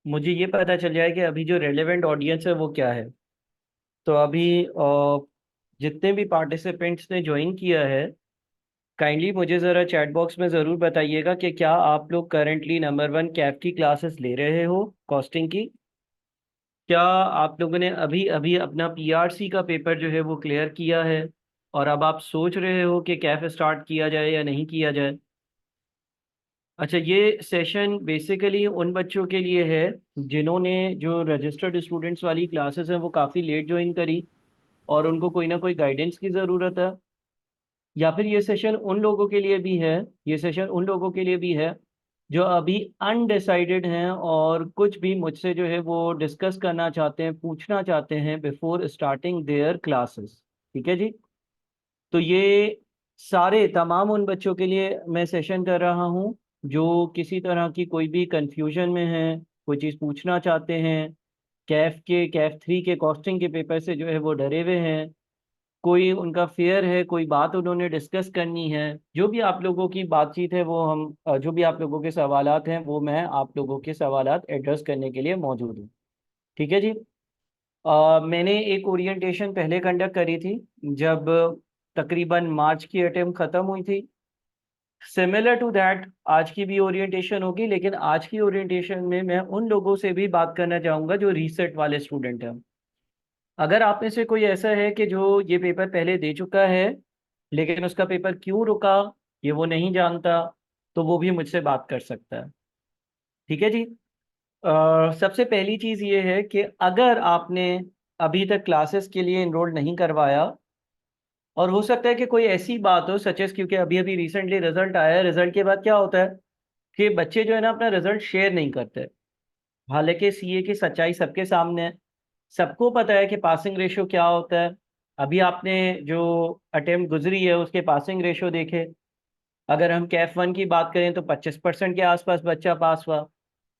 मुझे ये पता चल जाए कि अभी जो रेलेवेंट ऑडियंस है वो क्या है। तो अभी जितने भी पार्टिसिपेंट्स ने ज्वाइन किया है, काइंडली मुझे ज़रा चैट बॉक्स में ज़रूर बताइएगा कि क्या आप लोग करंटली नंबर 1 कैफ की क्लासेस ले रहे हो, कॉस्टिंग की। क्या आप लोगों ने अभी अभी अपना पीआरसी का पेपर जो है वो क्लियर किया है, और अब आप सोच रहे हो कि कैफ स्टार्ट किया जाए या नहीं किया जाए। अच्छा, ये सेशन बेसिकली उन बच्चों के लिए है जिन्होंने जो रजिस्टर्ड स्टूडेंट्स वाली क्लासेस हैं वो काफ़ी लेट ज्वाइन करी, और उनको कोई ना कोई गाइडेंस की ज़रूरत है। या फिर ये सेशन उन लोगों के लिए भी है जो अभी अनडिसाइडेड हैं और कुछ भी मुझसे जो है वो डिस्कस करना चाहते हैं, पूछना चाहते हैं बिफोर स्टार्टिंग देयर क्लासेस। ठीक है जी। तो ये सारे तमाम उन बच्चों के लिए मैं सेशन कर रहा हूँ जो किसी तरह की कोई भी कंफ्यूजन में हैं, कोई चीज़ पूछना चाहते हैं, कैफ 3 के कॉस्टिंग के पेपर से जो है वो डरे हुए हैं, कोई उनका फेयर है, कोई बात उन्होंने डिस्कस करनी है। जो भी आप लोगों की बातचीत है वो जो भी आप लोगों के सवालात हैं वो मैं आप लोगों के सवालात एड्रेस करने के लिए मौजूद हूँ। ठीक है जी। मैंने एक ओरिएंटेशन पहले कंडक्ट करी थी जब तकरीबन मार्च की अटेम्प्ट ख़त्म हुई थी। सिमिलर टू दैट आज की भी ओरिएंटेशन होगी, लेकिन आज की ओरिएंटेशन में मैं उन लोगों से भी बात करना चाहूँगा जो रीसेट वाले स्टूडेंट हैं। अगर आप में से कोई ऐसा है कि जो ये पेपर पहले दे चुका है लेकिन उसका पेपर क्यों रुका ये वो नहीं जानता, तो वो भी मुझसे बात कर सकता है। ठीक है जी। सबसे पहली चीज़ ये है कि अगर आपने अभी तक क्लासेस के लिए इनरोल नहीं करवाया, और हो सकता है कि कोई ऐसी बात हो सचेस, क्योंकि अभी अभी रिसेंटली रिजल्ट आया है, रिजल्ट के बाद क्या होता है कि बच्चे जो है ना अपना रिजल्ट शेयर नहीं करते। हालांकि सीए की सच्चाई सबके सामने है, सबको पता है कि पासिंग रेशो क्या होता है। अभी आपने जो अटेम्प्ट गुजरी है उसके पासिंग रेशो देखे। अगर हम कैफ 1 की बात करें तो 25% के आसपास बच्चा पास हुआ।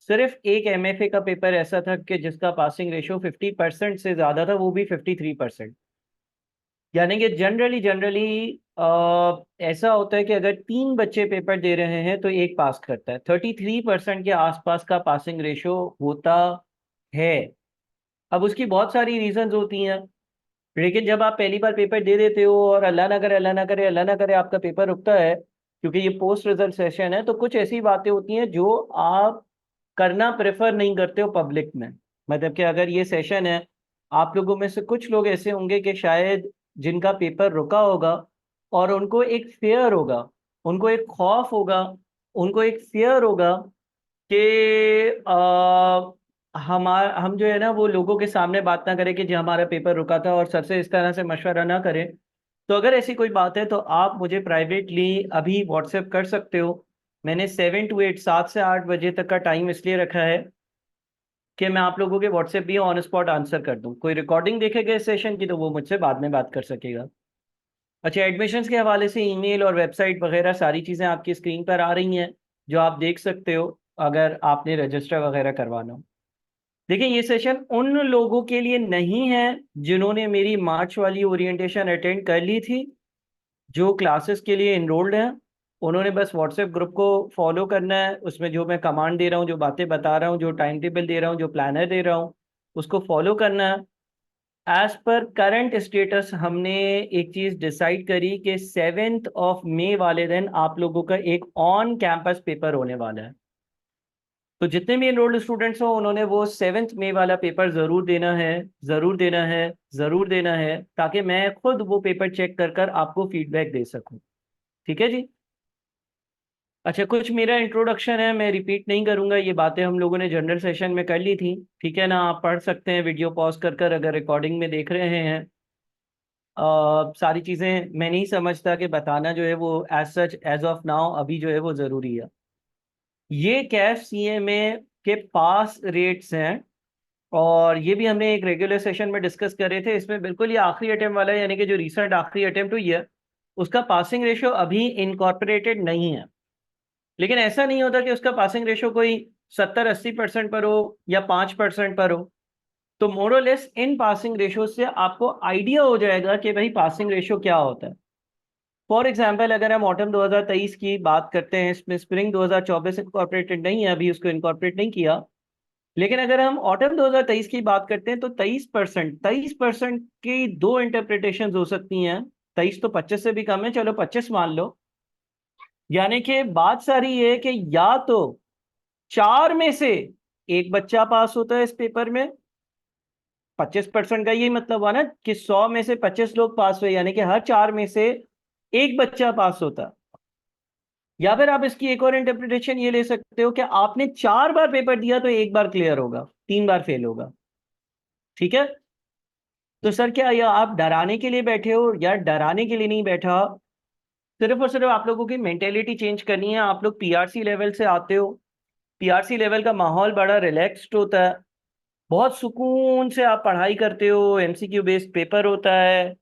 सिर्फ एक एमएफए का पेपर ऐसा था कि जिसका पासिंग रेशो 50% से ज़्यादा था, वो भी 53%। यानी कि जनरली जनरली ऐसा होता है कि अगर 3 बच्चे पेपर दे रहे हैं तो एक पास करता है। 33% के आसपास का पासिंग रेशो होता है। अब उसकी बहुत सारी रीजंस होती हैं, लेकिन जब आप पहली बार पेपर दे देते हो और अल्लाह ना करे, अल्लाह ना करे, अल्लाह ना करे आपका पेपर रुकता है, क्योंकि ये पोस्ट रिजल्ट सेशन है, तो कुछ ऐसी बातें होती हैं जो आप करना प्रेफर नहीं करते हो पब्लिक में। मतलब कि अगर ये सेशन है, आप लोगों में से कुछ लोग ऐसे होंगे कि शायद जिनका पेपर रुका होगा, और उनको एक फेयर होगा, उनको एक खौफ होगा, उनको एक फियर होगा कि हम जो है ना वो लोगों के सामने बात ना करें कि जी हमारा पेपर रुका था, और सर से इस तरह से मशवरा ना करें। तो अगर ऐसी कोई बात है तो आप मुझे प्राइवेटली अभी व्हाट्सएप कर सकते हो। मैंने 7 to 8, 7 से 8 बजे तक का टाइम इसलिए रखा है कि मैं आप लोगों के व्हाट्सएप भी ऑन स्पॉट आंसर कर दूं। कोई रिकॉर्डिंग देखेगा इस सेशन की तो वो मुझसे बाद में बात कर सकेगा। अच्छा, एडमिशन्स के हवाले से ईमेल और वेबसाइट वगैरह सारी चीज़ें आपकी स्क्रीन पर आ रही हैं, जो आप देख सकते हो अगर आपने रजिस्टर वगैरह करवाना हो। देखिए, ये सेशन उन लोगों के लिए नहीं है जिन्होंने मेरी मार्च वाली ओरिएंटेशन अटेंड कर ली थी, जो क्लासेस के लिए इनरोल्ड हैं। उन्होंने बस व्हाट्सएप ग्रुप को फॉलो करना है, उसमें जो मैं कमांड दे रहा हूँ, जो बातें बता रहा हूँ, जो टाइम टेबल दे रहा हूँ, जो प्लानर दे रहा हूँ, उसको फॉलो करना है। एज पर करंट स्टेटस हमने एक चीज़ डिसाइड करी कि 7 मई वाले दिन आप लोगों का एक ऑन कैंपस पेपर होने वाला है। तो जितने भी एनरोल्ड स्टूडेंट्स हो उन्होंने वो 7 मई वाला पेपर ज़रूर देना है, ज़रूर देना है, ज़रूर देना है, ताकि मैं खुद वो पेपर चेक कर कर आपको फीडबैक दे सकूं। ठीक है जी। अच्छा, कुछ मेरा इंट्रोडक्शन है, मैं रिपीट नहीं करूंगा, ये बातें हम लोगों ने जनरल सेशन में कर ली थी। ठीक है ना, आप पढ़ सकते हैं वीडियो पॉज कर कर अगर रिकॉर्डिंग में देख रहे हैं। सारी चीज़ें मैं नहीं समझता कि बताना जो है वो as such as of now अभी जो है वो ज़रूरी है। ये कैफ सीएमए के पास रेट्स हैं, और ये भी हमने एक रेगुलर सेशन में डिस्कस कर रहे थे। इसमें बिल्कुल ये आखिरी अटेम्प्ट वाला है, यानी कि जो रिसेंट आखिरी अटेम्प्ट हुई है उसका पासिंग रेशो अभी इनकॉर्पोरेटेड नहीं है। लेकिन ऐसा नहीं होता कि उसका पासिंग रेशो कोई 70-80% पर हो या 5% पर हो। तो मोरलेस इन पासिंग रेशो से आपको आइडिया हो जाएगा कि भाई पासिंग रेशो क्या होता है। फॉर एग्जाम्पल, अगर हम ऑटम 2023 की बात करते हैं, इसमें स्प्रिंग 2024 इनकॉर्पोरेटेड नहीं है, अभी उसको इनकॉर्पोरेट नहीं किया। लेकिन अगर हम ऑटम 2023 की बात करते हैं तो 23% की दो इंटरप्रिटेशन हो सकती हैं। 23 तो 25 से भी कम है, चलो 25 मान लो। यानी कि बात सारी है कि या तो चार में से एक बच्चा पास होता है इस पेपर में। 25% का यही मतलब हुआ ना कि 100 में से 25 लोग पास हुए, यानी कि हर चार में से एक बच्चा पास होता। या फिर आप इसकी एक और इंटरप्रिटेशन ये ले सकते हो कि आपने 4 बार पेपर दिया तो एक बार क्लियर होगा, 3 बार फेल होगा। ठीक है। तो सर क्या यह आप डराने के लिए बैठे हो? या डराने के लिए नहीं बैठा, सिर्फ और सिर्फ आप लोगों की मेंटेलिटी चेंज करनी है। आप लोग पीआरसी लेवल से आते हो। पीआरसी लेवल का माहौल बड़ा रिलैक्स्ड होता है, बहुत सुकून से आप पढ़ाई करते हो, एमसीक्यू बेस्ड पेपर होता है।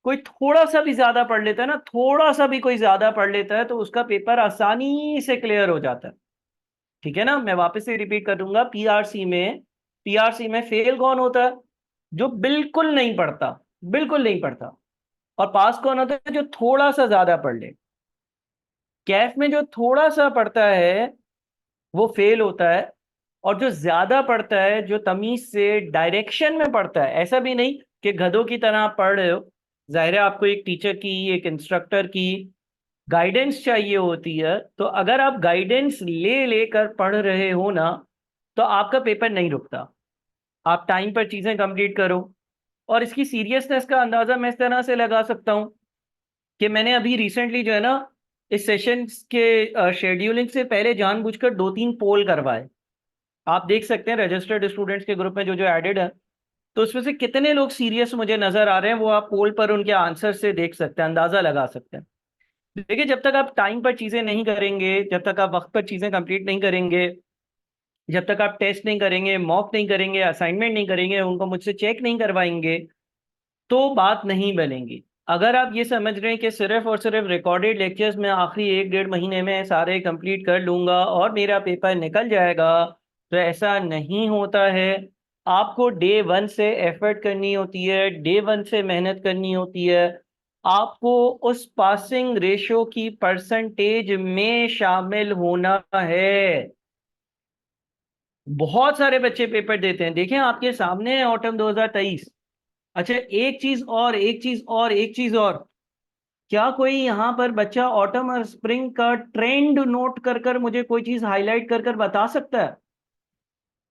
कोई थोड़ा सा भी ज्यादा पढ़ लेता है ना, थोड़ा सा भी कोई ज्यादा पढ़ लेता है तो उसका पेपर आसानी से क्लियर हो जाता है। ठीक है ना, मैं वापस से रिपीट कर दूंगा। पीआरसी में फेल कौन होता है? जो बिल्कुल नहीं पढ़ता, बिल्कुल नहीं पढ़ता। और पास कौन होता है? जो थोड़ा सा ज्यादा पढ़ ले। कैफ में जो थोड़ा सा पढ़ता है वो फेल होता है, और जो ज्यादा पढ़ता है, जो तमीज से डायरेक्शन में पढ़ता है, ऐसा भी नहीं कि गधों की तरह आप पढ़ रहे हो। जाहिर है आपको एक टीचर की, एक इंस्ट्रक्टर की गाइडेंस चाहिए होती है। तो अगर आप गाइडेंस ले लेकर पढ़ रहे हो ना, तो आपका पेपर नहीं रुकता। आप टाइम पर चीजें कंप्लीट करो। और इसकी सीरियसनेस का अंदाजा मैं इस तरह से लगा सकता हूँ कि मैंने अभी रिसेंटली जो है ना, इस सेशन के शेड्यूलिंग से पहले जानबूझकर 2-3 पोल करवाए। आप देख सकते हैं रजिस्टर्ड स्टूडेंट्स के ग्रुप में जो जो एडेड है, तो उसमें से कितने लोग सीरियस मुझे नजर आ रहे हैं वो आप पोल पर उनके आंसर से देख सकते हैं, अंदाजा लगा सकते हैं। देखिए, जब तक आप टाइम पर चीजें नहीं करेंगे, जब तक आप वक्त पर चीजें कंप्लीट नहीं करेंगे, जब तक आप टेस्ट नहीं करेंगे, मॉक नहीं करेंगे, असाइनमेंट नहीं करेंगे, उनको मुझसे चेक नहीं करवाएंगे, तो बात नहीं बनेगी। अगर आप ये समझ रहे हैं कि सिर्फ और सिर्फ रिकॉर्डेड लेक्चर्स में आखिरी 1-1.5 महीने में सारे कंप्लीट कर लूंगा और मेरा पेपर निकल जाएगा, तो ऐसा नहीं होता है। आपको डे 1 से एफर्ट करनी होती है, डे 1 से मेहनत करनी होती है। आपको उस पासिंग रेशो की परसेंटेज में शामिल होना है। बहुत सारे बच्चे पेपर देते हैं, देखें आपके सामने है ऑटम 2023। अच्छा, एक चीज और, एक चीज और, एक चीज और। क्या कोई यहाँ पर बच्चा ऑटम और स्प्रिंग का ट्रेंड नोट कर कर मुझे कोई चीज हाईलाइट कर कर बता सकता है?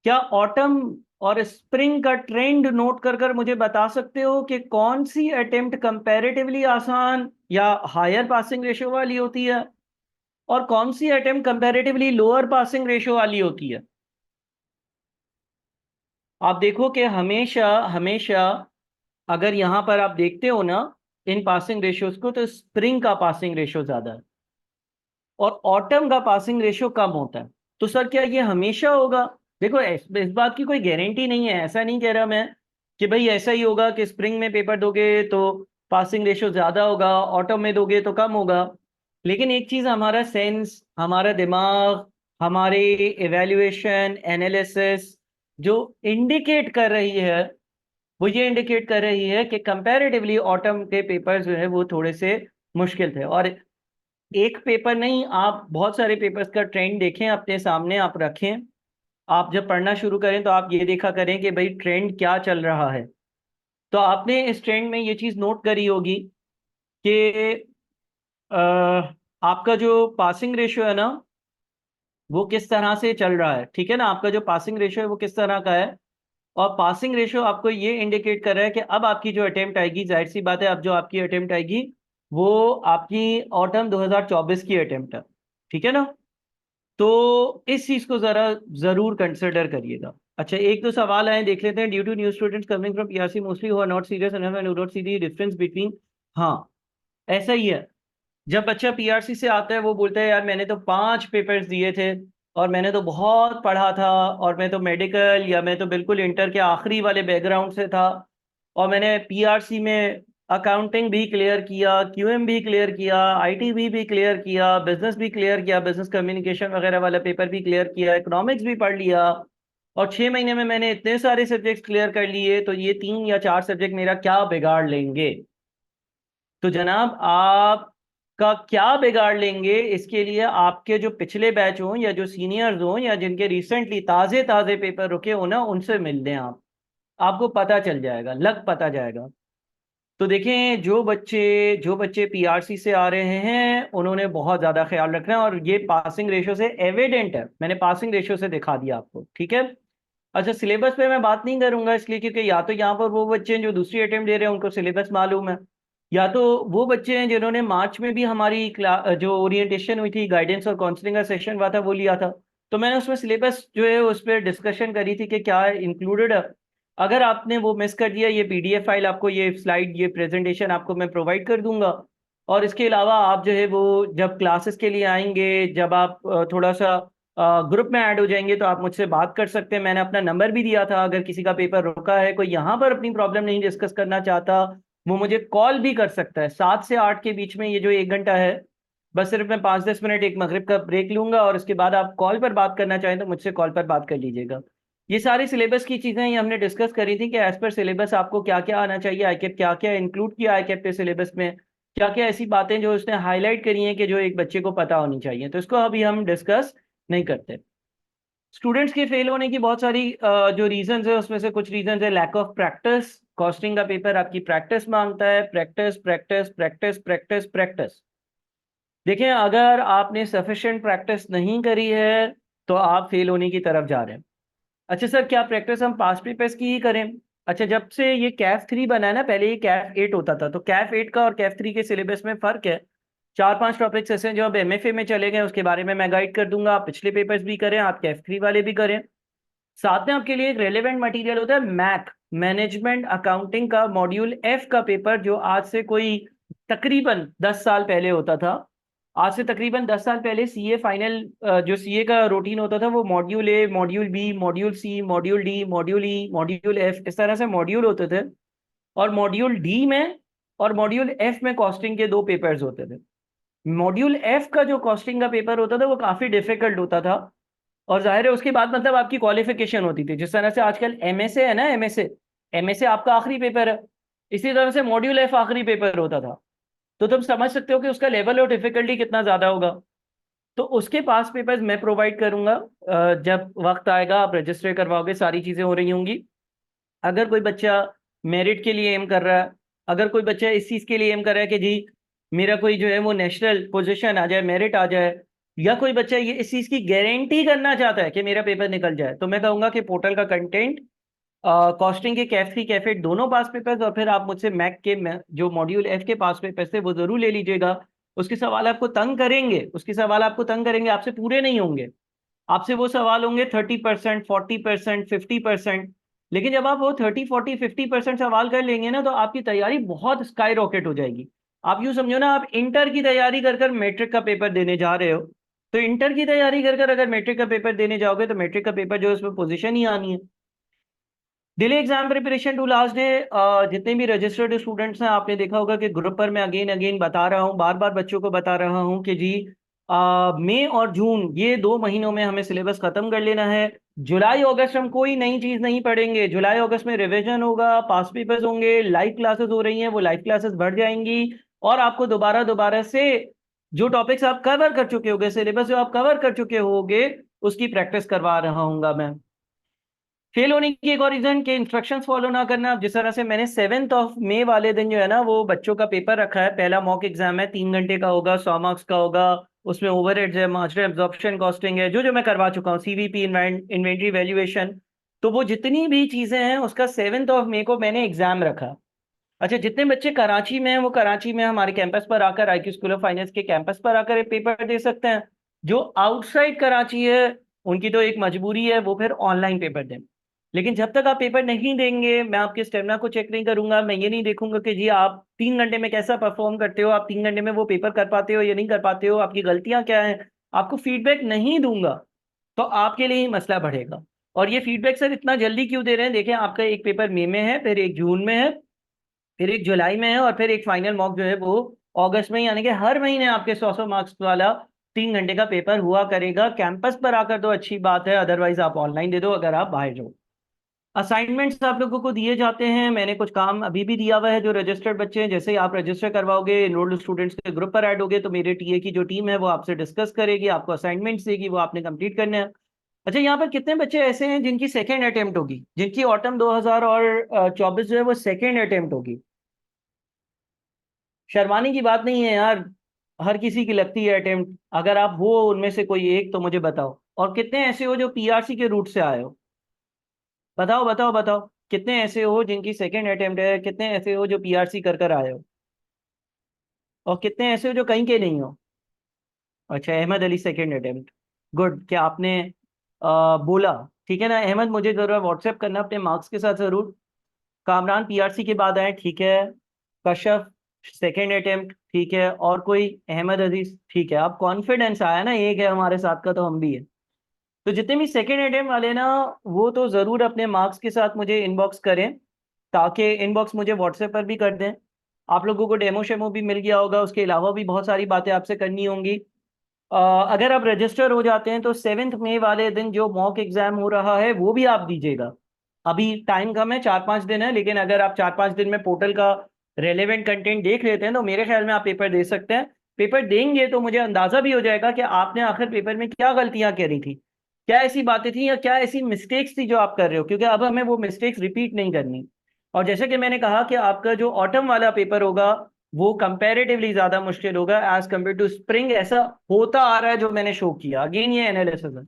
क्या ऑटम और स्प्रिंग का ट्रेंड नोट कर कर मुझे बता सकते हो कि कौन सी अटेम्प्ट कंपैरेटिवली आसान या हायर पासिंग रेशियो वाली होती है, और कौन सी attempt comparatively lower passing ratio वाली होती है? आप देखो कि हमेशा हमेशा अगर यहां पर आप देखते हो ना इन पासिंग रेशियोज को, तो स्प्रिंग का पासिंग रेशियो ज्यादा है और ऑटम का पासिंग रेशियो कम होता है। तो सर क्या ये हमेशा होगा? देखो, इस बात की कोई गारंटी नहीं है। ऐसा नहीं कह रहा मैं कि भाई ऐसा ही होगा कि स्प्रिंग में पेपर दोगे तो पासिंग रेशियो ज्यादा होगा, ऑटम में दोगे तो कम होगा। लेकिन एक चीज हमारा सेंस, हमारा दिमाग, हमारे इवैल्यूएशन एनालिसिस जो इंडिकेट कर रही है, वो ये इंडिकेट कर रही है कि कंपैरेटिवली ऑटम के पेपर जो है वो थोड़े से मुश्किल थे। और एक पेपर नहीं, आप बहुत सारे पेपर्स का ट्रेंड देखें, अपने सामने आप रखें। आप जब पढ़ना शुरू करें तो आप ये देखा करें कि भाई ट्रेंड क्या चल रहा है। तो आपने इस ट्रेंड में ये चीज़ नोट करी होगी कि अ, आपका जो पासिंग रेशियो है ना, वो किस तरह से चल रहा है। ठीक है ना, आपका जो पासिंग रेशियो है वो किस तरह का है। और पासिंग रेशियो आपको ये इंडिकेट कर रहा है कि अब आपकी जो अटेम्प्ट आएगी, जाहिर सी बात है, अब जो आपकी अटेम्प्ट आएगी वो आपकी ऑटम 2024 की अटेम्प्ट है। ठीक है ना। तो इस चीज को जरा जरूर कंसिडर करिएगा। अच्छा, एक दो सवाल आए, देख लेते हैं। Due to new students coming from PRC mostly who are not serious and have not see the difference between. हाँ, ऐसा ही है। जब बच्चा पीआरसी से आता है वो बोलता है यार मैंने तो 5 पेपर्स दिए थे और मैंने तो बहुत पढ़ा था, और मैं तो मेडिकल या मैं तो बिल्कुल इंटर के आखिरी वाले बैकग्राउंड से था, और मैंने पीआरसी में अकाउंटिंग भी क्लियर किया, क्यूएम भी क्लियर किया, आईटीबी भी क्लियर किया, बिजनेस भी क्लियर किया, बिजनेस कम्युनिकेशन वगैरह वाला पेपर भी क्लियर किया, इकोनॉमिक्स भी पढ़ लिया, और 6 महीने में मैंने इतने सारे सब्जेक्ट्स क्लियर कर लिए, तो ये 3 या 4 सब्जेक्ट मेरा क्या बिगाड़ लेंगे? तो जनाब, आप का क्या बिगाड़ लेंगे, इसके लिए आपके जो पिछले बैच हों या जो सीनियर्स हों या जिनके रिसेंटली ताजे ताजे पेपर रुके हो ना, उनसे मिल लें आप, आपको पता चल जाएगा, लग पता जाएगा। तो देखें, जो बच्चे पीआरसी से आ रहे हैं उन्होंने बहुत ज़्यादा ख्याल रखना है, और ये पासिंग रेशो से एविडेंट है, मैंने पासिंग रेशो से दिखा दिया आपको, ठीक है। अच्छा, सिलेबस पे मैं बात नहीं करूंगा इसलिए क्योंकि या तो यहाँ पर वो बच्चे हैं जो दूसरी अटेम्प्ट दे रहे हैं उनको सिलेबस मालूम है, या तो वो बच्चे हैं जिन्होंने मार्च में भी हमारी जो ओरिएंटेशन हुई थी, गाइडेंस और काउंसलिंग का सेशन हुआ था, वो लिया था। तो मैंने उसमें सिलेबस जो है उस पर डिस्कशन करी थी कि क्या इंक्लूडेड है। अगर आपने वो मिस कर दिया, ये पीडीएफ फाइल आपको, ये स्लाइड, ये प्रेजेंटेशन आपको मैं प्रोवाइड कर दूंगा। और इसके अलावा आप जो है वो जब क्लासेस के लिए आएंगे, जब आप थोड़ा सा ग्रुप में ऐड हो जाएंगे तो आप मुझसे बात कर सकते हैं। मैंने अपना नंबर भी दिया था, अगर किसी का पेपर रुका है, कोई यहाँ पर अपनी प्रॉब्लम नहीं डिस्कस करना चाहता, वो मुझे कॉल भी कर सकता है। 7 से 8 के बीच में ये जो 1 घंटा है, बस सिर्फ मैं 5-10 मिनट एक मगरिब का ब्रेक लूंगा, और उसके बाद आप कॉल पर बात करना चाहें तो मुझसे कॉल पर बात कर लीजिएगा। ये सारी सिलेबस की चीज़ें ये हमने डिस्कस करी थी कि एज पर सिलेबस आपको क्या क्या आना चाहिए, आईकेप क्या क्या इंक्लूड किया आईकेप के सिलेबस में, क्या क्या ऐसी बातें जो उसने हाईलाइट करी हैं कि जो एक बच्चे को पता होनी चाहिए, तो इसको अभी हम डिस्कस नहीं करते। स्टूडेंट्स के फेल होने की बहुत सारी जो रीजंस है, उसमें से कुछ रीजंस है लैक ऑफ प्रैक्टिस। कॉस्टिंग का पेपर आपकी प्रैक्टिस मांगता है, practice practice practice practice practice. देखिए, अगर आपने सफिशिएंट प्रैक्टिस नहीं करी है तो आप फेल होने की तरफ जा रहे हैं। अच्छा सर, क्या प्रैक्टिस हम पास्ट पेपर्स की ही करें? अच्छा, जब से ये कैफ 3 बना है ना, पहले ये कैफ 8 होता था, तो कैफ 8 का और कैफ 3 के सिलेबस में फ़र्क है। 4-5 टॉपिक्स ऐसे हैं जो अब एमएफए में चले गए, उसके बारे में मैं गाइड कर दूंगा। आप पिछले पेपर्स भी करें, आप कैफ 3 वाले भी करें। साथ में आपके लिए एक रेलेवेंट मटेरियल होता है मैक, मैनेजमेंट अकाउंटिंग का मॉड्यूल एफ का पेपर, जो आज से कोई तकरीबन 10 साल पहले होता था। आज से तकरीबन 10 साल पहले सीए फाइनल, जो सीए का रूटीन होता था, वो module A, module B, module C, module D, module E, module F, इस तरह से मॉड्यूल होते थे। और मॉड्यूल डी में और मॉड्यूल एफ में कॉस्टिंग के दो पेपर्स होते थे। मॉड्यूल एफ का जो कॉस्टिंग का पेपर होता था वो काफी डिफिकल्ट होता था, और जाहिर है उसके बाद मतलब आपकी क्वालिफिकेशन होती थी, जिस तरह से आजकल एमएसए है ना, एमएसए, एमएसए आपका आखिरी पेपर है, इसी तरह से मॉड्यूल एफ आखिरी पेपर होता था। तो तुम समझ सकते हो कि उसका लेवल ऑफ डिफिकल्टी कितना ज्यादा होगा। तो उसके पास पेपर्स मैं प्रोवाइड करूंगा, जब वक्त आएगा आप रजिस्टर करवाओगे, सारी चीजें हो रही होंगी। अगर कोई बच्चा मेरिट के लिए एम कर रहा है, अगर कोई बच्चा इस चीज़ के लिए एम कर रहा है कि जी मेरा कोई जो है वो नेशनल पोजीशन आ जाए, मेरिट आ जाए, या कोई बच्चा ये इस चीज़ की गारंटी करना चाहता है कि मेरा पेपर निकल जाए, तो मैं कहूँगा कि पोर्टल का कंटेंट, कॉस्टिंग के कैफ 3 कैफ 8 दोनों पास पेपर्स, और फिर आप मुझसे मैक के जो मॉड्यूल एफ के पास पेपर्स थे वो जरूर ले लीजिएगा। उसके सवाल आपको तंग करेंगे, उसके सवाल आपको तंग करेंगे, आपसे पूरे नहीं होंगे। आपसे वो सवाल होंगे 30%, 40%, 50%। लेकिन जब आप वो 30, 40, 50% सवाल कर लेंगे ना, तो आपकी तैयारी बहुत स्काई रॉकेट हो जाएगी। आप यूँ समझो ना, आप इंटर की तैयारी कर कर मैट्रिक का पेपर देने जा रहे हो, तो इंटर की तैयारी कर कर अगर मैट्रिक का पेपर देने जाओगे तो मैट्रिक का पेपर जो है उसमें पोजीशन ही आनी है। Delay exam preparation to last day, जितने भी रजिस्टर्ड स्टूडेंट्स हैं, आपने देखा होगा कि ग्रुप पर मैं अगेन अगेन बता रहा हूँ, बार बार बच्चों को बता रहा हूँ कि जी मई और जून ये 2 महीनों में हमें सिलेबस खत्म कर लेना है। जुलाई अगस्त हम कोई नई चीज नहीं पढ़ेंगे। जुलाई अगस्त में रिवीजन होगा, पास पेपर्स होंगे, लाइव क्लासेस हो रही हैं, वो लाइव क्लासेस बढ़ जाएंगी, और आपको दोबारा दोबारा से जो टॉपिक्स आप कवर कर चुके होगे, सिलेबस जो आप कवर कर चुके होगे, उसकी प्रैक्टिस करवा रहा हूँ मैं। फेल होने की एक और रीजन के इंस्ट्रक्शंस फॉलो ना करना। जिस तरह से मैंने 7 मई वाले दिन जो है ना वो बच्चों का पेपर रखा है, पहला मॉक एग्जाम है, 3 घंटे का होगा, 100 मार्क्स का होगा। उसमें ओवरहेड्स है, मार्जिनल एब्जॉर्प्शन, कॉस्टिंग है, जो जो मैं करवा चुका हूँ, सीवीपी, इन्वेंट्री वैल्यूएशन। तो वो जितनी भी चीजें हैं उसका 7 मई को मैंने एग्जाम रखा। अच्छा, जितने बच्चे कराची में हैं वो कराची में हमारे कैंपस पर आकर, आईक्यू स्कूल ऑफ फाइनेंस के कैंपस पर आकर पेपर दे सकते हैं। जो आउटसाइड कराची है उनकी तो एक मजबूरी है, वो फिर ऑनलाइन पेपर दें। लेकिन जब तक आप पेपर नहीं देंगे, मैं आपके स्टेमिना को चेक नहीं करूंगा, मैं ये नहीं देखूंगा कि जी आप 3 घंटे में कैसा परफॉर्म करते हो, आप 3 घंटे में वो पेपर कर पाते हो या नहीं कर पाते हो, आपकी गलतियां क्या हैं, आपको फीडबैक नहीं दूंगा, तो आपके लिए ही मसला बढ़ेगा। और ये फीडबैक सर इतना जल्दी क्यों दे रहे हैं? देखें, आपका एक पेपर मई में है, फिर एक जून में है, फिर एक जुलाई में है, और फिर एक फाइनल मॉक जो है वो अगस्त में, यानी कि हर महीने आपके 100 मार्क्स वाला 3 घंटे का पेपर हुआ करेगा। कैंपस पर आकर तो अच्छी बात है, अदरवाइज आप ऑनलाइन दे दो अगर आप बाहर हो। असाइनमेंट्स आप लोगों को दिए जाते हैं, मैंने कुछ काम अभी भी दिया हुआ है जो रजिस्टर्ड बच्चे हैं। जैसे ही आप रजिस्टर करवाओगे, एनरोल्ड स्टूडेंट्स के ग्रुप पर ऐड होगे, तो मेरे टीए की जो टीम है वो आपसे डिस्कस करेगी, आपको असाइनमेंट्स देगी, वो आपने कंप्लीट करने हैं। अच्छा, यहाँ पर कितने बच्चे ऐसे हैं जिनकी सेकेंड अटेम्प्ट होगी, जिनकी ऑटम 2024 जो है वो सेकेंड अटेम्प्ट होगी? शर्माने की बात नहीं है यार, हर किसी की लगती है अटेम्प्ट। अगर आप हो उनमें से कोई एक तो मुझे बताओ। और कितने ऐसे हो जो पीआरसी के रूट से आए हो? बताओ बताओ बताओ, कितने ऐसे हो जिनकी सेकेंड अटेम्प्ट है, कितने ऐसे हो जो पीआरसी कर कर आए हो, और कितने ऐसे हो जो कहीं के नहीं हो? अच्छा, Ahmad Ali second attempt. Good, क्या आपने बोला? ठीक है ना अहमद, मुझे जरा व्हाट्सएप करना अपने मार्क्स के साथ जरूर। कामरान पीआरसी के बाद आए, ठीक है। कशफ सेकेंड अटेम्प्ट, ठीक है। और कोई? अहमद अजीज, ठीक है। आप कॉन्फिडेंस आया ना, एक है हमारे साथ का तो हम भी है। तो जितने भी सेकेंड अटेम्प्ट वाले ना, वो तो ज़रूर अपने मार्क्स के साथ मुझे इनबॉक्स करें, ताकि इनबॉक्स मुझे व्हाट्सएप पर भी कर दें। आप लोगों को डेमो शेमो भी मिल गया होगा, उसके अलावा भी बहुत सारी बातें आपसे करनी होंगी। अ, अगर आप रजिस्टर हो जाते हैं तो 7 मई वाले दिन जो मॉक एग्जाम हो रहा है वो भी आप दीजिएगा। अभी टाइम कम है, 4-5 दिन है, लेकिन अगर आप 4-5 दिन में पोर्टल का रेलेवेंट कंटेंट देख लेते हैं तो मेरे ख्याल में आप पेपर दे सकते हैं। पेपर देंगे तो मुझे अंदाजा भी हो जाएगा कि आपने आखिर पेपर में क्या गलतियां करी थी, क्या ऐसी बातें थी या क्या ऐसी मिस्टेक्स थी जो आप कर रहे हो, क्योंकि अब हमें वो मिस्टेक्स रिपीट नहीं करनी। और जैसे कि मैंने कहा कि आपका जो ऑटम वाला पेपर होगा वो कंपैरेटिवली ज्यादा मुश्किल होगा एज कम्पेयर टू स्प्रिंग। ऐसा होता आ रहा है जो मैंने शो किया, अगेन ये एनालिसिस है।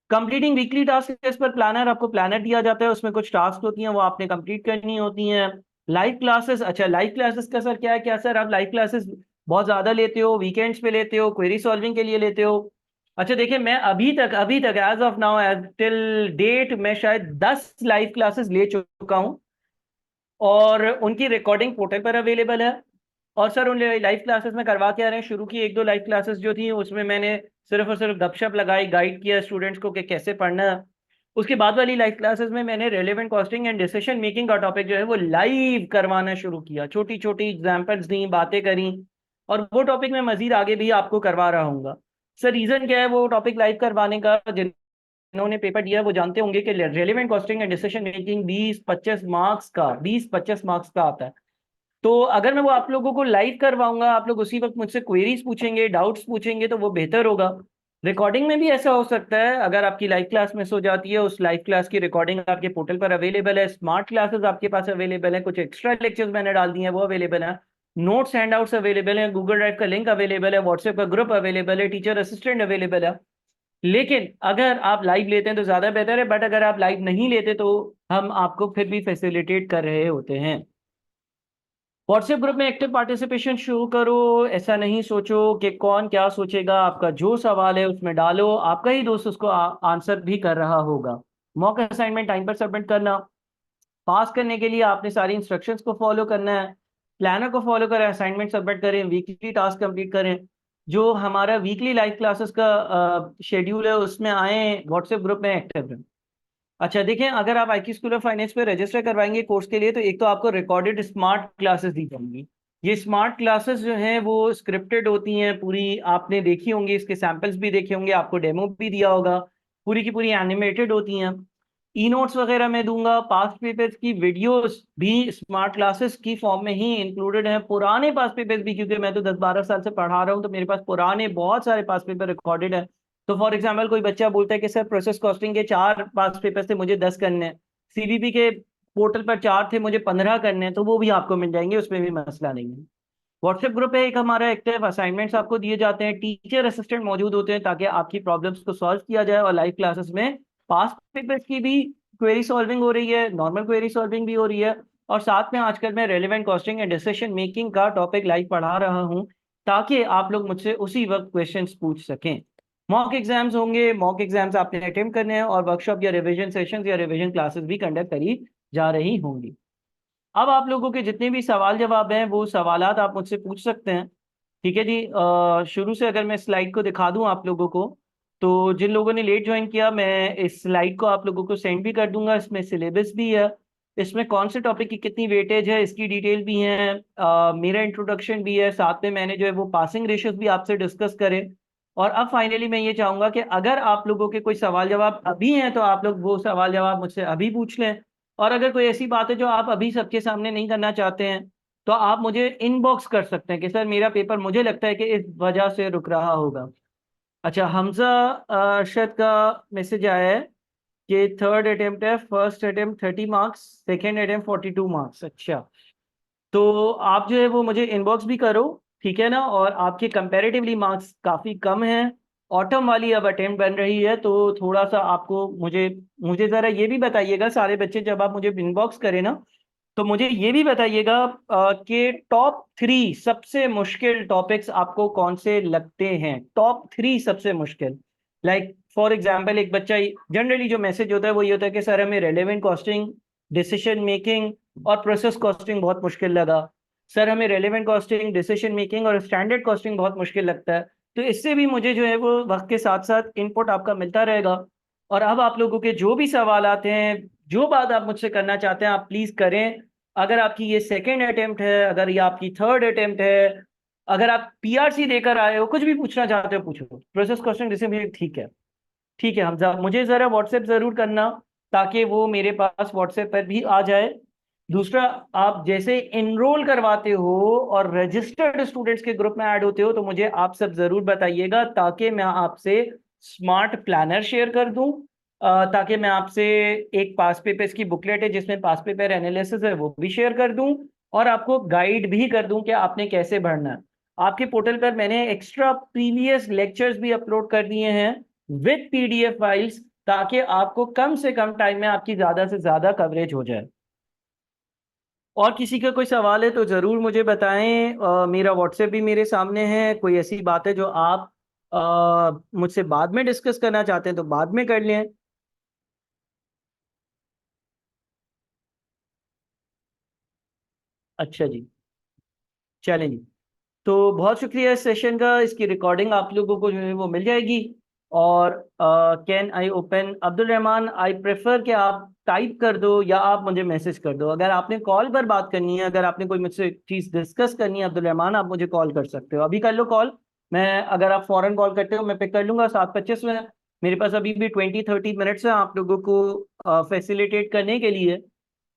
कंप्लीटिंग वीकली टास्क, इस पर प्लानर, आपको प्लानर दिया जाता है, उसमें कुछ टास्क होती हैं वो आपने कंप्लीट करनी होती हैं। लाइव क्लासेस, अच्छा लाइव क्लासेस का सर क्या है, क्या सर आप लाइव क्लासेस बहुत ज्यादा लेते हो, वीकेंड्स पे लेते हो, क्वेरी सॉल्विंग के लिए लेते हो? अच्छा देखिए, मैं अभी तक as of now, as till date, मैं शायद 10 लाइव क्लासेस ले चुका हूँ, और उनकी रिकॉर्डिंग पोर्टल पर अवेलेबल है। और सर उन लाइव क्लासेस में करवा क्या रहे हैं, शुरू की 1-2 लाइव क्लासेस जो थी उसमें मैंने सिर्फ और सिर्फ गपशप लगाई, गाइड किया स्टूडेंट्स को कि कैसे पढ़ना है। उसके बाद वाली लाइव क्लासेस में मैंने relevant costing and decision making का टॉपिक जो है वो लाइव करवाना शुरू किया, छोटी छोटी एग्जाम्पल्स दी, बातें करी। और वो टॉपिक मैं मजीद आगे भी आपको करवा रहा हूँ। सर रीजन क्या है वो टॉपिक लाइव करवाने का? जिन्होंने पेपर दिया है वो जानते होंगे कि relevant costing and decision making 20-25 marks का आता है। तो अगर मैं वो आप लोगों को लाइव करवाऊंगा, आप लोग उसी वक्त मुझसे क्वेरीज पूछेंगे, डाउट्स पूछेंगे, तो वो बेहतर होगा। रिकॉर्डिंग में भी ऐसा हो सकता है, अगर आपकी लाइव क्लास मिस हो जाती है, उस लाइव क्लास की रिकॉर्डिंग आपके पोर्टल पर अवेलेबल है, स्मार्ट क्लासेस आपके पास अवेलेबल है, कुछ एक्स्ट्रा लेक्चर्स मैंने डाल दिए हैं वो अवेलेबल है, नोट्स हैंडआउट्स अवेलेबल है, गूगल ड्राइव का लिंक अवेलेबल है, व्हाट्सएप का ग्रुप अवेलेबल है, टीचर असिस्टेंट अवेलेबल है। लेकिन अगर आप लाइव लेते हैं तो ज्यादा बेहतर है, बट अगर आप लाइव नहीं लेते तो हम आपको फिर भी फैसिलिटेट कर रहे होते हैं। व्हाट्सएप ग्रुप में एक्टिव पार्टिसिपेशन शुरू करो। ऐसा नहीं सोचो कि कौन क्या सोचेगा, आपका जो सवाल है उसमें डालो, आपका ही दोस्त उसको आंसर भी कर रहा होगा। मॉक असाइनमेंट टाइम पर सबमिट करना। पास करने के लिए आपने सारी इंस्ट्रक्शंस को फॉलो करना है, प्लानर को फॉलो करें, असाइनमेंट सबमिट करें, वीकली टास्क कंप्लीट करें। जो हमारा वीकली लाइव क्लासेस का शेड्यूल है उसमें आए, व्हाट्सएप ग्रुप में एक्टिव रहें। अच्छा देखें, अगर आप आईक्यू स्कूल ऑफ फाइनेंस पे रजिस्टर करवाएंगे कोर्स के लिए, तो एक तो आपको रिकॉर्डेड स्मार्ट क्लासेस दी जाएंगी। ये स्मार्ट क्लासेस जो हैं वो स्क्रिप्टेड होती हैं पूरी, आपने देखी होंगी, इसके सैंपल्स भी देखे होंगे, आपको डेमो भी दिया होगा। पूरी की पूरी एनिमेटेड होती हैं। ई नोट्स वगैरह मैं दूंगा, पास्ट पेपर्स की वीडियोस भी स्मार्ट क्लासेस की फॉर्म में ही इंक्लूडेड हैं, पुराने पास्ट पेपर्स भी, क्योंकि मैं तो 10-12 साल से पढ़ा रहा हूँ, तो मेरे पास पुराने बहुत सारे पास्ट पेपर रिकॉर्डेड है। तो फॉर एग्जाम्पल कोई बच्चा बोलता है कि सर प्रोसेस कॉस्टिंग के 4 पास पेपर थे, मुझे 10 करने हैं, सीबीपी के पोर्टल पर 4 थे, मुझे 15 करने हैं, तो वो भी आपको मिल जाएंगे, उसमें भी मसला नहीं है। व्हाट्सएप ग्रुप है एक हमारा एक्टिव, असाइनमेंट्स आपको दिए जाते हैं, टीचर असिस्टेंट मौजूद होते हैं ताकि आपकी प्रॉब्लम्स को सॉल्व किया जाए, और लाइव क्लासेस में पास्ट पेपर्स की भी क्वेरी सॉल्विंग हो रही है, नॉर्मल क्वेरी सॉल्विंग भी हो रही है। और साथ में आजकल मैं relevant costing and decision making का टॉपिक लाइव पढ़ा रहा हूँ, ताकि आप लोग मुझसे उसी वक्त क्वेश्चंस पूछ सकें। मॉक एग्जाम्स होंगे, मॉक एग्जाम्स आपने अटेम्प्ट करने हैं, और वर्कशॉप या रिवीजन सेशंस या रिवीजन क्लासेस भी कंडक्ट करी जा रही होंगी। अब आप लोगों के जितने भी सवाल जवाब हैं वो सवालात आप मुझसे पूछ सकते हैं। ठीक है जी, शुरू से अगर मैं स्लाइड को दिखा दूं आप लोगों को, तो जिन लोगों ने लेट ज्वाइन किया, मैं इस स्लाइड को आप लोगों को सेंड भी कर दूंगा, इसमें सिलेबस भी है, इसमें कौन से टॉपिक की कितनी वेटेज है इसकी डिटेल भी है, मेरा इंट्रोडक्शन भी है, साथ में मैंने जो है वो पासिंग रेशियोज भी आपसे डिस्कस करें। और अब फाइनली मैं ये चाहूंगा कि अगर आप लोगों के कोई सवाल जवाब अभी हैं तो आप लोग वो सवाल जवाब मुझसे अभी पूछ लें। और अगर कोई ऐसी बात है जो आप अभी सबके सामने नहीं करना चाहते हैं तो आप मुझे इनबॉक्स कर सकते हैं कि सर मेरा पेपर मुझे लगता है कि इस वजह से रुक रहा होगा। अच्छा, हमजा अरशद का मैसेज आया है कि थर्ड अटेम्प्ट है, first attempt 30 marks, second attempt 42 marks. अच्छा, तो आप जो है वो मुझे इनबॉक्स भी करो, ठीक है ना। और आपके कंपैरेटिवली मार्क्स काफ़ी कम हैं। ऑटम वाली अब अटेम्प्ट बन रही है तो थोड़ा सा आपको मुझे मुझे ज़रा ये भी बताइएगा सारे बच्चे, जब आप मुझे इनबॉक्स करें ना तो मुझे ये भी बताइएगा कि टॉप 3 सबसे मुश्किल टॉपिक्स आपको कौन से लगते हैं। टॉप 3 सबसे मुश्किल, लाइक फॉर एग्जाम्पल एक बच्चा जनरली जो मैसेज होता है वो ये होता है कि सर हमें रेलेवेंट कॉस्टिंग, डिसीजन मेकिंग और प्रोसेस कॉस्टिंग बहुत मुश्किल लगा। सर हमें रेलेवेंट कॉस्टिंग, डिसीजन मेकिंग और स्टैंडर्ड कॉस्टिंग बहुत मुश्किल लगता है। तो इससे भी मुझे जो है वो वक्त के साथ साथ इनपुट आपका मिलता रहेगा। और अब आप लोगों के जो भी सवाल आते हैं, जो बात आप मुझसे करना चाहते हैं, आप प्लीज करें। अगर आपकी ये सेकेंड अटेम्प्ट है, अगर ये आपकी थर्ड अटेम्प्ट है, अगर आप पीआरसी देकर आए हो, कुछ भी पूछना चाहते हो पूछो। प्रोसेस क्वेश्चन जैसे भी, ठीक है। ठीक है हमजा, मुझे ज़रा व्हाट्सएप ज़रूर करना ताकि वो मेरे पास व्हाट्सएप पर भी आ जाए। दूसरा, आप जैसे इनरोल करवाते हो और रजिस्टर्ड स्टूडेंट्स के ग्रुप में ऐड होते हो तो मुझे आप सब ज़रूर बताइएगा ताकि मैं आपसे स्मार्ट प्लानर शेयर कर दूं, ताकि मैं आपसे एक पास पेपर्स की बुकलेट है जिसमें पास पेपर एनालिसिस है वो भी शेयर कर दूं, और आपको गाइड भी कर दूं कि आपने कैसे भरना है। आपके पोर्टल पर मैंने एक्स्ट्रा प्रीवियस लेक्चर्स भी अपलोड कर दिए हैं विद पीडीएफ फाइल्स, ताकि आपको कम से कम टाइम में आपकी ज्यादा से ज्यादा कवरेज हो जाए। और किसी का कोई सवाल है तो जरूर मुझे बताएं। मेरा व्हाट्सएप भी मेरे सामने है। कोई ऐसी बात है जो आप मुझसे बाद में डिस्कस करना चाहते हैं तो बाद में कर लें। अच्छा जी, चलें जी। तो बहुत शुक्रिया इस सेशन का। इसकी रिकॉर्डिंग आप लोगों को जो है वो मिल जाएगी। और can I open Abdul Rahman, I prefer कि आप टाइप कर दो या आप मुझे मैसेज कर दो। अगर आपने कॉल पर बात करनी है, अगर आपने कोई मुझसे चीज़ डिस्कस करनी है अब्दुल रहमान, आप मुझे कॉल कर सकते हो। अभी कर लो कॉल। मैं, अगर आप फौरन कॉल करते हो मैं पिक कर लूंगा। 7:25 में मेरे पास अभी भी 20-30 मिनट्स है आप लोगों को फैसिलिटेट करने के लिए।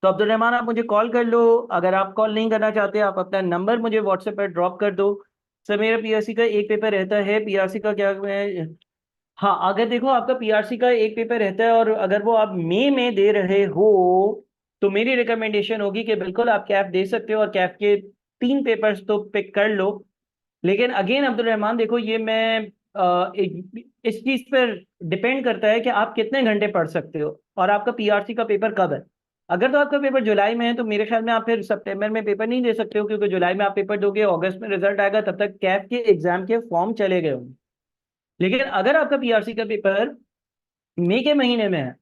तो अब्दुल रहमान आप मुझे कॉल कर लो। अगर आप कॉल नहीं करना चाहते, आप अपना नंबर मुझे व्हाट्सएप पर ड्रॉप कर दो। सर मेरा पीआरसी का एक पेपर रहता है, पीआरसी का क्या मैं, हाँ अगर देखो आपका पीआरसी का एक पेपर रहता है और अगर वो आप मई में दे रहे हो तो मेरी रिकमेंडेशन होगी कि बिल्कुल आप कैफ दे सकते हो और कैफ के 3 पेपर्स तो पिक कर लो। लेकिन अगेन अब्दुल रहमान देखो, ये मैं इस चीज पर डिपेंड करता है कि आप कितने घंटे पढ़ सकते हो और आपका पीआरसी का पेपर कब है। अगर तो आपका पेपर जुलाई में है तो मेरे ख्याल में आप फिर सितंबर में पेपर नहीं दे सकते हो, क्योंकि जुलाई में आप पेपर दोगे, अगस्त में रिजल्ट आएगा, तब तक कैफ के एग्जाम के फॉर्म चले गए होंगे। लेकिन अगर आपका पीआरसी का पेपर मई के महीने में है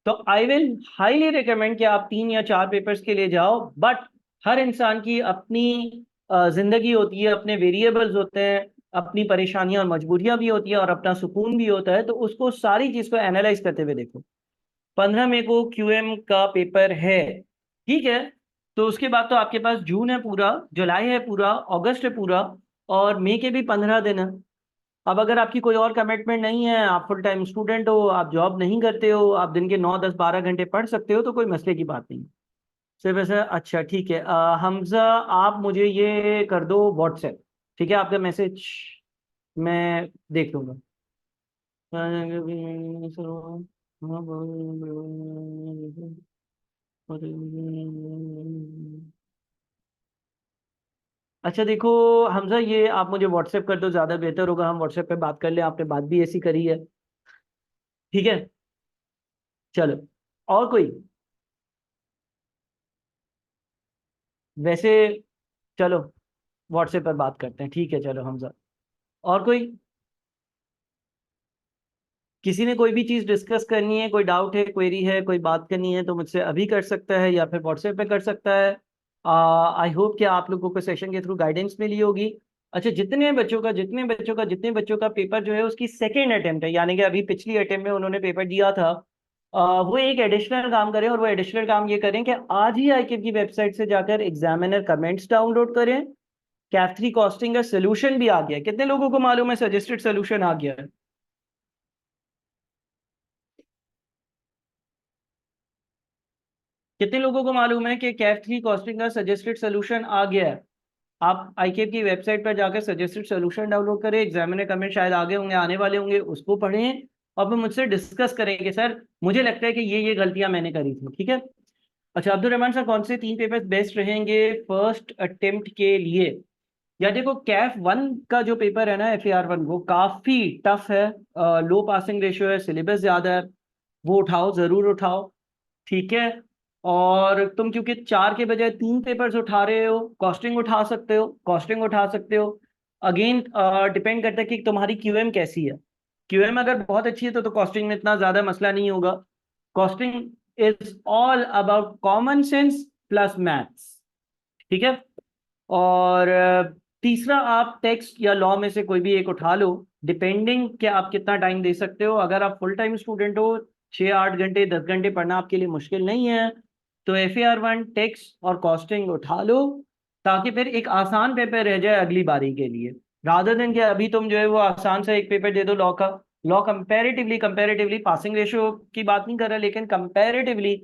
तो आई विल हाईली रिकमेंड कि आप 3 या 4 पेपर्स के लिए जाओ। बट हर इंसान की अपनी जिंदगी होती है, अपने वेरिएबल्स होते हैं, अपनी परेशानियां और मजबूरियां भी होती है और अपना सुकून भी होता है, तो उसको सारी चीज को एनालाइज करते हुए देखो। 15 मई को क्यूएम का पेपर है, ठीक है। तो उसके बाद तो आपके पास जून है पूरा, जुलाई है पूरा, अगस्त है पूरा, और मई के भी 15 दिन है। अब अगर आपकी कोई और कमिटमेंट नहीं है, आप फुल टाइम स्टूडेंट हो, आप जॉब नहीं करते हो, आप दिन के 9, 10, 12 घंटे पढ़ सकते हो, तो कोई मसले की बात नहीं। सिर्फ ऐसा, अच्छा ठीक है। हमजा आप मुझे ये कर दो व्हाट्सएप, ठीक है, आपका मैसेज मैं देख लूंगा। अच्छा देखो हमजा, ये आप मुझे व्हाट्सएप कर दो, ज़्यादा बेहतर होगा, हम व्हाट्सएप पे बात कर लें। आपने बात भी ऐसी करी है, ठीक है। चलो, और कोई, वैसे चलो व्हाट्सएप पर बात करते हैं, ठीक है। चलो हमजा, और कोई, किसी ने कोई भी चीज़ डिस्कस करनी है, कोई डाउट है, क्वेरी है, कोई बात करनी है तो मुझसे अभी कर सकता है या फिर व्हाट्सएप पे कर सकता है। आई होप कि आप लोगों को सेशन के थ्रू गाइडेंस मिली होगी। अच्छा, जितने बच्चों का पेपर जो है उसकी सेकेंड अटेम्प्ट है, यानी कि अभी पिछली अटेम्प्ट में उन्होंने पेपर दिया था, वो एक एडिशनल काम करें। और वो एडिशनल काम ये करें कि आज ही आईकिब की वेबसाइट से जाकर एग्जामिनर कमेंट्स डाउनलोड करें कैफ थ्री कॉस्टिंग का सोल्यूशन भी आ गया है। कितने लोगों को मालूम है सजेस्टेड सोल्यूशन आ गया है? कितने लोगों को मालूम है कि कैफ थ्री कॉस्टिंग का सजेस्टेड सोल्यूशन आ गया है? आप आईकेएफ की वेबसाइट पर जाकर सजेस्टेड सोल्यूशन डाउनलोड करें, एग्जामिनर कमेंट शायद आगे होंगे, आने वाले होंगे, उसको पढ़ें और फिर मुझसे डिस्कस करेंगे सर मुझे लगता है कि ये गलतियां मैंने करी थी, ठीक है? अच्छा अब्दुल रहमान सर, कौन से 3 पेपर्स बेस्ट रहेंगे फर्स्ट अटेम्प्ट के लिए? या देखो कैफ वन का जो पेपर है ना, FAR 1, वो काफी टफ है, लो पासिंग रेशियो है, सिलेबस ज्यादा है, वो उठाओ, जरूर उठाओ, ठीक है? और तुम क्योंकि 4 के बजाय 3 पेपर्स उठा रहे हो, कॉस्टिंग उठा सकते हो, कॉस्टिंग उठा सकते हो। अगेन डिपेंड करता है कि तुम्हारी क्यूएम कैसी है। क्यूएम अगर बहुत अच्छी है तो कॉस्टिंग में इतना ज्यादा मसला नहीं होगा। Costing is all about common sense plus maths, ठीक है? और तीसरा, आप टेक्स्ट या लॉ में से कोई भी एक उठा लो, डिपेंडिंग कि आप कितना टाइम दे सकते हो। अगर आप फुल टाइम स्टूडेंट हो, 6-8 घंटे 10 घंटे पढ़ना आपके लिए मुश्किल नहीं है, तो FAR 1 टेक्स्ट और कॉस्टिंग उठा लो, ताकि फिर एक आसान पेपर रह जाए अगली बारी के लिए, रादर देन कि अभी तुम जो है वो आसान सा एक पेपर दे दो लॉ का। लॉ कंपैरेटिवली पासिंग रेशियो की बात नहीं कर रहा, लेकिन कंपैरेटिवली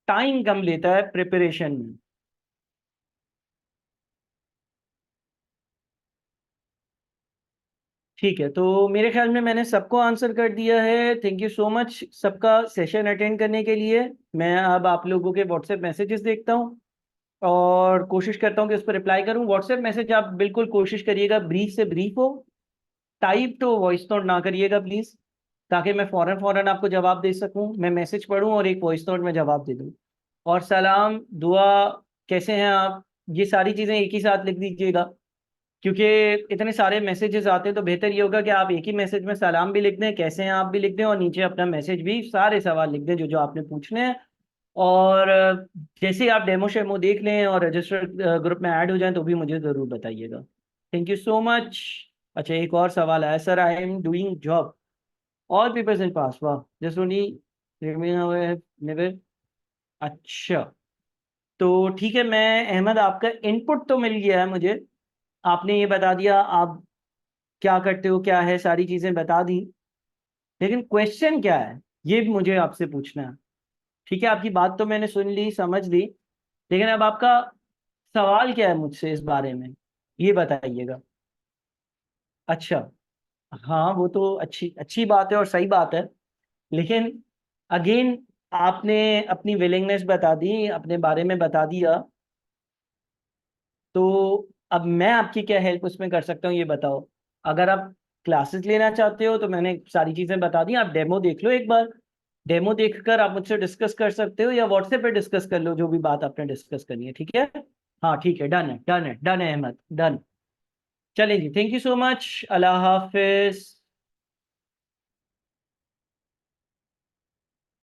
टाइम कम लेता है प्रिपरेशन में। ठीक है, तो मेरे ख्याल में मैंने सबको आंसर कर दिया है। थैंक यू सो मच सबका सेशन अटेंड करने के लिए। मैं अब आप लोगों के व्हाट्सएप मैसेजेस देखता हूँ और कोशिश करता हूँ कि उस पर रिप्लाई करूँ। व्हाट्सएप मैसेज आप बिल्कुल कोशिश करिएगा ब्रीफ से ब्रीफ हो, टाइप तो वॉइस नोट ना करिएगा प्लीज़, ताकि मैं फौरन फौरन आपको जवाब दे सकूँ। मैं मैसेज पढ़ूँ और एक वॉइस नोट में जवाब दे दूँ। और सलाम दुआ, कैसे हैं आप, ये सारी चीज़ें एक ही साथ लिख दीजिएगा, क्योंकि इतने सारे मैसेजेस आते हैं तो बेहतर ये होगा कि आप एक ही मैसेज में सलाम भी लिख दें, कैसे हैं आप भी लिख दें, और नीचे अपना मैसेज भी सारे सवाल लिख दें जो जो आपने पूछने हैं। और जैसे ही आप डेमो शेमो देख लें और रजिस्टर ग्रुप में ऐड हो जाएं तो भी मुझे ज़रूर बताइएगा। Thank you so much. अच्छा एक और सवाल आया, sir I am doing job, all papers in pass, वाह, जस्ट ओनली नेवर। अच्छा, तो ठीक है, मैं अहमद आपका इनपुट तो मिल गया है मुझे, आपने ये बता दिया आप क्या करते हो, क्या है, सारी चीजें बता दी, लेकिन क्वेश्चन क्या है ये भी मुझे आपसे पूछना है। ठीक है, आपकी बात तो मैंने सुन ली, समझ ली, लेकिन अब आपका सवाल क्या है मुझसे इस बारे में, ये बताइएगा। अच्छा, हाँ वो तो अच्छी अच्छी बात है और सही बात है, लेकिन अगेन आपने अपनी विलिंगनेस बता दी, अपने बारे में बता दिया, तो अब मैं आपकी क्या हेल्प उसमें कर सकता हूँ ये बताओ। अगर आप क्लासेस लेना चाहते हो तो मैंने सारी चीज़ें बता दी, आप डेमो देख लो एक बार, डेमो देखकर आप मुझसे डिस्कस कर सकते हो या व्हाट्सएप पे डिस्कस कर लो जो भी बात आपने डिस्कस करनी है, ठीक है? हाँ ठीक है, डन है, डन है, डन है अहमद, डन। चलें जी, थैंक यू सो मच, अल्लाह हाफिज।